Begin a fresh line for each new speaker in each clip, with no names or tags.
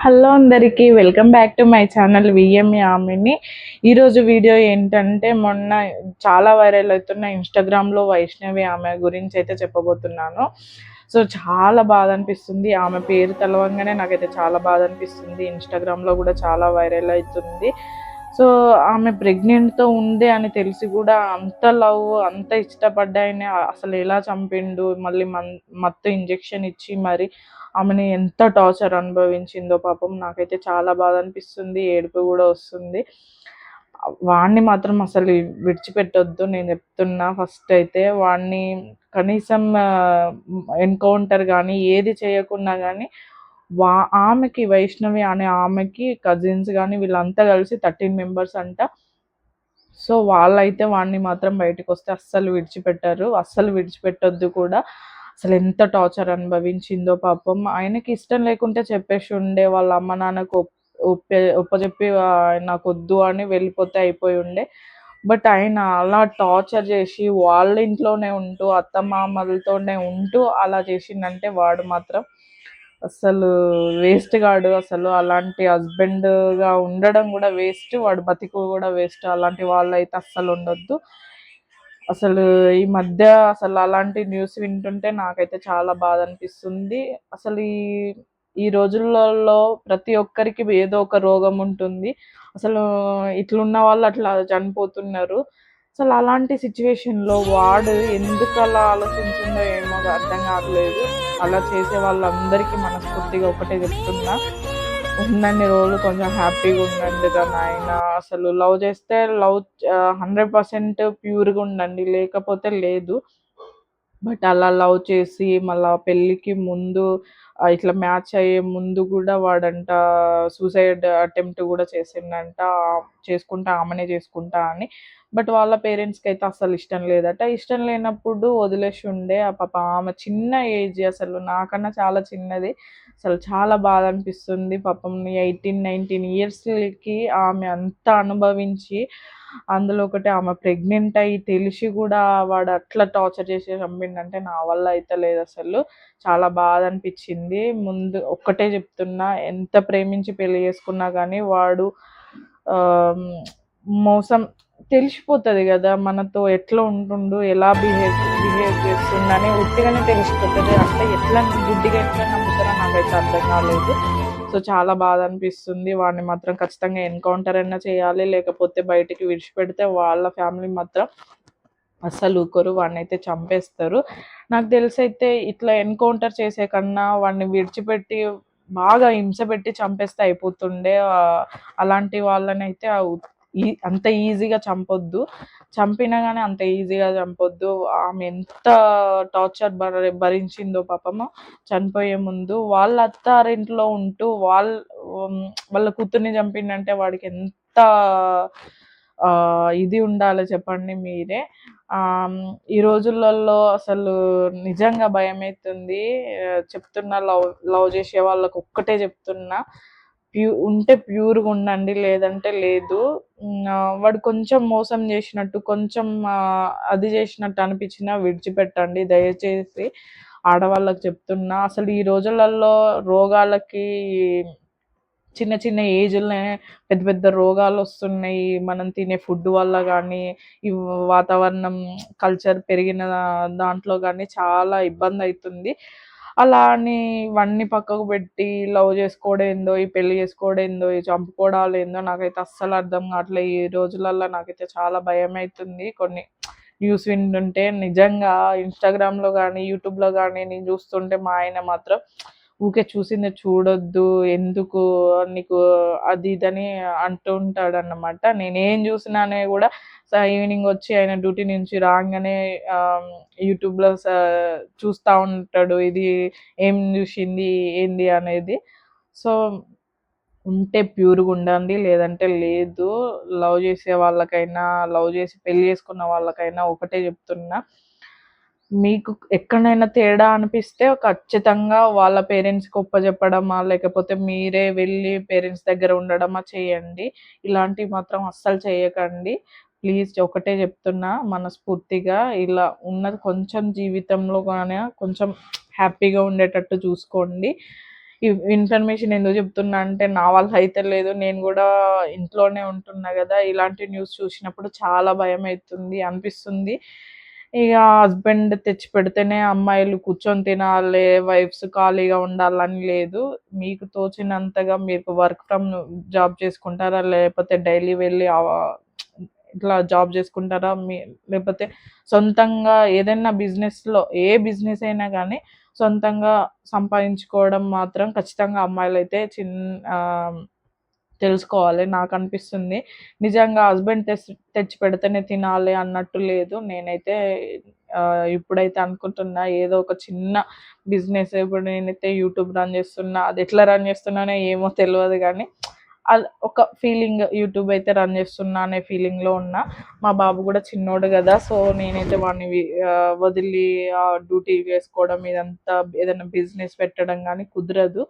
Hello అందరికీ welcome back to my channel VME ఆమెని. ఈరోజు వీడియో ఏంటంటే మొన్న చాలా వైరల్ అవుతున్న ఇన్స్టాగ్రామ్లో వైష్ణవి ఆమె గురించి అయితే చెప్పబోతున్నాను. సో చాలా బాధ అనిపిస్తుంది. ఆమె పేరు తెలవంగానే నాకైతే చాలా బాధ అనిపిస్తుంది. ఇన్స్టాగ్రామ్లో కూడా చాలా వైరల్ అవుతుంది. సో ఆమె ప్రెగ్నెంట్తో ఉంది అని తెలిసి కూడా అంత లవ్ అంత ఇష్టపడ్డాయని అసలు ఎలా చంపిండు, మళ్ళీ మత్తు ఇంజెక్షన్ ఇచ్చి మరి ఆమెని ఎంత టార్చర్ అనుభవించిందో పాపం. నాకైతే చాలా బాధ అనిపిస్తుంది, ఏడుపు కూడా వస్తుంది. వాడిని మాత్రం అసలు విడిచిపెట్టొద్దు నేను చెప్తున్నా. ఫస్ట్ అయితే వాడిని కనీసం ఎన్కౌంటర్ కానీ ఏది చేయకున్నా కానీ ఆమెకి వైష్ణవి అనే ఆమెకి కజిన్స్ కానీ వీళ్ళంతా కలిసి 13 మెంబర్స్ అంట. సో వాళ్ళైతే వాడిని మాత్రం బయటకు వస్తే అస్సలు విడిచిపెట్టారు, అస్సలు విడిచిపెట్టొద్దు కూడా. అసలు ఎంత టార్చర్ అనుభవించిందో పాపం. ఆయనకి ఇష్టం లేకుంటే చెప్పేసి ఉండే, వాళ్ళ అమ్మ నాన్నకు ఒప్పచెప్పి నాకు వద్దు అని వెళ్ళిపోతే అయిపోయి ఉండే. బట్ ఆయన అలా టార్చర్ చేసి వాళ్ళ ఇంట్లోనే ఉంటూ అత్తమామలతోనే ఉంటూ అలా చేసిండంటే వాడు మాత్రం అస్సలు వేస్ట్ గాడు. అసలు అలాంటి హస్బెండ్గా ఉండడం కూడా వేస్ట్, వాడు బతికు కూడా వేస్ట్. అలాంటి వాళ్ళైతే అస్సలు ఉండొద్దు. అసలు ఈ మధ్య అసలు అలాంటి న్యూస్ వింటుంటే నాకైతే చాలా బాధ అనిపిస్తుంది. అసలు ఈ రోజులలో ప్రతి ఒక్కరికి ఏదో ఒక రోగం ఉంటుంది. అసలు ఇట్లున్న వాళ్ళు అట్లా చనిపోతున్నారు. అసలు అలాంటి సిచ్యువేషన్‌లో వాడు ఎందుకు అలా ఆలోచించిండో ఏమో అర్థం కావట్లేదు. అలా చేసే వాళ్ళందరికీ మనస్ఫూర్తిగా ఒకటే చెప్తున్నా, ఉన్నన్ని రోజులు కొంచెం హ్యాపీగా ఉండండిరా నాయనా. అసలు లవ్ చేస్తే 100% ప్యూర్‌గా ఉండండి, లేకపోతే లేదు. బట్ అలా లవ్ చేసి మళ్ళా పెళ్ళికి ముందు ఇట్లా మ్యాచ్ అయ్యే ముందు కూడా వాడంట సూసైడ్ అటెంప్ట్ కూడా చేసిండంట. చేసుకుంటా ఆమెనే చేసుకుంటా అని. బట్ వాళ్ళ పేరెంట్స్‌కి అయితే అస్సలు ఇష్టం లేదట. ఇష్టం లేనప్పుడు వదిలేసి ఉండే. ఆ పాప ఆమె చిన్న ఏజ్, అసలు నాకన్నా చాలా చిన్నది. అసలు చాలా బాధ అనిపిస్తుంది. పాపం 18, 19 ఇయర్స్‌కి ఆమె అంతా అనుభవించి, అందులో ఒకటి ఆమె ప్రెగ్నెంట్ అయ్యి తెలిసి కూడా వాడు అట్లా టార్చర్ చేసి చంపిండంటే నా వల్ల అయితే లేదు అసలు. చాలా బాధ అనిపించింది. ముందు ఒక్కటే చెప్తున్నా, ఎంత ప్రేమించి పెళ్లి చేసుకున్నా కానీ వాడు ఆహ్, మోసం తెలిసిపోతది గదా! మనతో ఎట్లా ఉంటుండు, ఎలా బిహేవ్ చేస్తుండని ఉట్టిగానే తెలిసిపోతది. అంటే ఎట్లా గుడ్డిగా ఎట్లా నమ్ముతారో నాకైతే అర్థం కాలేదు. సో చాలా బాధ అనిపిస్తుంది. వాడిని మాత్రం ఖచ్చితంగా ఎన్‌కౌంటర్ అన్నా చేయాలి. లేకపోతే బయటికి విడిచిపెడితే వాళ్ళ ఫ్యామిలీ మాత్రం అస్సలు ఊరుకోరు. వాడినైతే చంపేస్తారు. నాకు తెలిసైతే ఇట్లా ఎన్‌కౌంటర్ చేసే కన్నా వాడిని విడిచిపెట్టి బాగా హింస పెట్టి చంపేస్తే అయిపోతుండే. అలాంటి వాళ్ళనైతే అంత ఈజీగా చంపొద్దు. చంపినా గానీ అంత ఈజీగా చంపొద్దు. ఆమె ఎంత టార్చర్ భరించిందో పాపము చనిపోయే ముందు. వాళ్ళ అత్తారింట్లో ఉంటూ వాళ్ళ కూతుర్ని చంపిండంటే వాడికి ఎంత ఇది ఉండాలో చెప్పండి మీరే. ఈ రోజులలో అసలు నిజంగా భయమైతుంది. చెప్తున్నా, లవ్ చేసే వాళ్ళకి ఒక్కటే చెప్తున్నా, ఉంటే ప్యూర్‌గా ఉండండి, లేదంటే లేదు. వాడు కొంచెం మోసం చేసినట్టు, కొంచెం అది చేసినట్టు అనిపించినా విడిచిపెట్టండి దయచేసి. ఆడవాళ్ళకి చెప్తున్నా. అసలు ఈ రోజులలో రోగాలకి చిన్న చిన్న ఏజ్‌లోనే పెద్ద పెద్ద రోగాలొస్తున్నాయి. మనం తినే ఫుడ్ వల్ల గానీ, ఈ వాతావరణం కల్చర్ పెరిగిన దాంట్లో గానీ చాలా ఇబ్బందయితుంది. అలా అని ఇవన్నీ పక్కకు పెట్టి లవ్ చేసుకోవడేందో, ఈ పెళ్లి చేసుకోవడేందో, ఈ చంపుకోవడాలేందో నాకైతే అస్సలు అర్థం కావట్లే. ఈ రోజులల్లో నాకైతే చాలా భయమైతుంది. కొన్ని న్యూస్ వింటుంటే నిజంగా ఇన్‌స్టాగ్రామ్‌లో గానీ, యూట్యూబ్‌లో గానీ నేను చూస్తుంటే మా ఆయన మాత్రం ఊకే చూసిందే చూడొద్దు, ఎందుకు నీకు అది ఇదని అంటూ ఉంటాడన్నమాట. నేనేం చూసినానే గూడా ఈవినింగ్ వచ్చి ఆయన డ్యూటీ నుంచి రాంగానే యూట్యూబ్‌లో చూస్తా ఉంటాడు. ఇది ఏం చూసింది, ఏంది అనేది. సో ఉంటే ప్యూర్‌గా ఉండండి, లేదంటే లేదు. లవ్ చేసే వాళ్ళకైనా, లవ్ చేసి పెళ్లి చేసుకున్న వాళ్ళకైనా ఒకటే చెప్తున్నా, మీకు ఎక్కడైనా తేడా అనిపిస్తే ఖచ్చితంగా వాళ్ళ పేరెంట్స్‌కి ఒప్పజెప్పడమా, లేకపోతే మీరే వెళ్ళి పేరెంట్స్ దగ్గర ఉండడమా చేయండి. ఇలాంటివి మాత్రం అస్సలు చేయకండి. ప్లీజ్ ఒకటే చెప్తున్నా మనస్ఫూర్తిగా. ఇలా ఉన్నది కొంచెం జీవితంలో కొంచెం హ్యాపీగా ఉండేటట్టు చూసుకోండి. ఈ ఇన్ఫర్మేషన్ ఎందుకు చెప్తున్నా అంటే నా వల్ల అయితే లేదు. నేను గూడా ఇంట్లోనే ఉంటున్నా గదా! ఇలాంటి న్యూస్ చూసినప్పుడు చాలా భయమైతుంది, అనిపిస్తుంది. ఇగ హస్బెండ్ తెచ్చిపెడితేనే అమ్మాయిలు కూర్చొని తినాలే, వైఫ్స్ ఖాళీగా ఉండాలని లేదు. మీకు తోచినంతగా మీకు వర్క్ ఫ్రమ్ జాబ్ చేసుకుంటారా? లేకపోతే డైలీ వెళ్లి ఇట్లా జాబ్ చేసుకుంటారా? లేకపోతే సొంతంగా ఏదైనా బిజినెస్‌లో ఏ బిజినెస్ అయినా గానీ సొంతంగా సంపాదించుకోవడం మాత్రం ఖచ్చితంగా అమ్మాయిలైతే తెలుసుకోవాలి. నాకనిపిస్తుంది. నిజంగా హస్బెండ్ తెచ్చి పెడితేనే తినాలి అన్నట్టు లేదు. నేనైతే ఇప్పుడైతే అనుకుంటున్నా ఏదో ఒక చిన్న బిజినెస్ ఇప్పుడు నేనైతే యూట్యూబ్ రన్ చేస్తున్నా. అది ఎట్లా రన్ చేస్తున్నానో ఏమో తెలవదు గానీ, ఒక ఫీలింగ్ యూట్యూబ్ అయితే రన్ చేస్తున్నా అనే ఫీలింగ్‌లో ఉన్నా. మా బాబు గూడా చిన్నోడు గదా! సో, నేనైతే వాడిని వదిలి డ్యూటీ వేసుకోవడం ఇదంతా ఏదైనా బిజినెస్ పెట్టడం గానీ కుదరదు.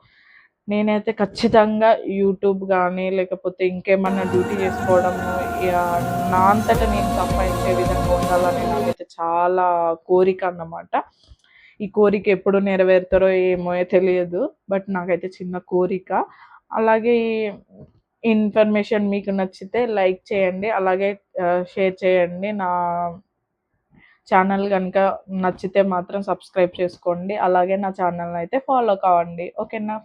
నేనైతే ఖచ్చితంగా యూట్యూబ్ గానీ, లేకపోతే ఇంకేమన్నా డ్యూటీ చేసుకోవడము, నా అంతట నేను సంపాదించే విధంగా ఉండాలని నాకైతే చాలా కోరిక అన్నమాట. ఈ కోరిక ఎప్పుడు నెరవేరుతారో ఏమో తెలియదు. బట్ నాకైతే చిన్న కోరిక. అలాగే ఈ ఇన్ఫర్మేషన్ మీకు నచ్చితే లైక్ చేయండి. అలాగే షేర్ చేయండి. నా ఛానల్ గనుక నచ్చితే మాత్రం సబ్స్క్రైబ్ చేసుకోండి. అలాగే నా ఛానల్‌నయితే ఫాలో కావండి. ఓకేనా ఫ్రెండ్స్?